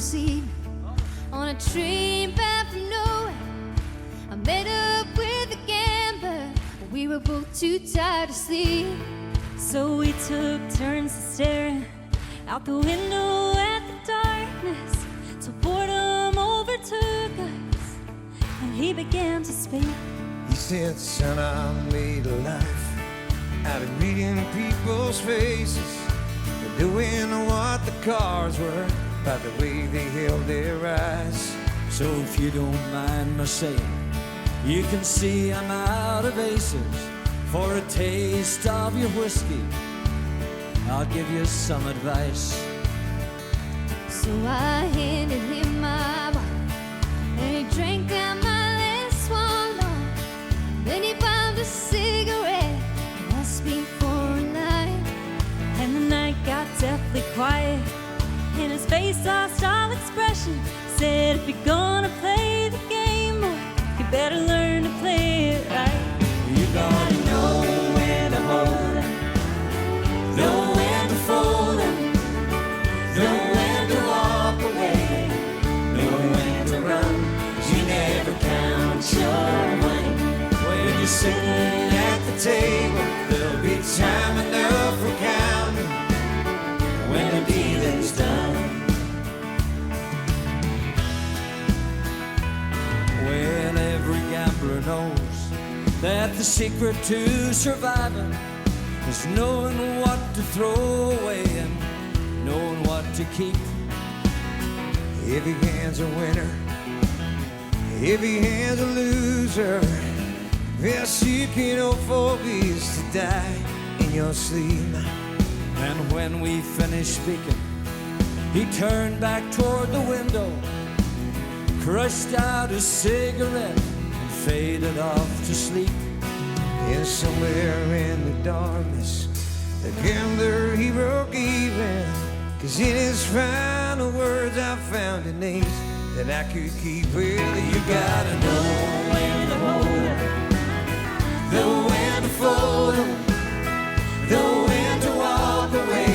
seat on a train back from nowhere. I met up with a gambler, but we were both too tired to sleep. So we took turns staring out the window at the darkness, till boredom overtook us, and he began to speak. He said, son, I made a life out of reading people's faces, and doing what the cards were by the way they held their eyes. So if you don't mind my saying, you can see I'm out of aces. For a taste of your whiskey, I'll give you some advice. So I handed him my bottle, and he drank down my last swallow. Then he bombed a cigarette and asked me for a light. And the night got deathly quiet, and his face lost all expression. Said, if you're gonna play the game, boy, you better learn to play it right. You gotta know when to hold 'em, know when to fold 'em, know when to walk away, know when to run. You never count your money. When you're sitting at the table, there'll be time enough for counting when the dealing's done. Well, every gambler knows that the secret to surviving is knowing what to throw away and knowing what to keep. Every hand's a winner, every hand's a loser. Best you can hope for is to die in your sleep. And when we finished speaking, he turned back toward the window, crushed out his cigarette, and faded off to sleep. And somewhere in the darkness, the gambler, he broke even. 'Cause in his final words I found a name that I could keep. Well, you gotta know when to hold 'em, know when to fold 'em, know when to walk away,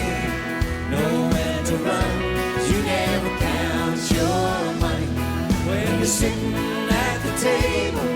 know when to run. 'Cause you never count your money when you're sitting at the table.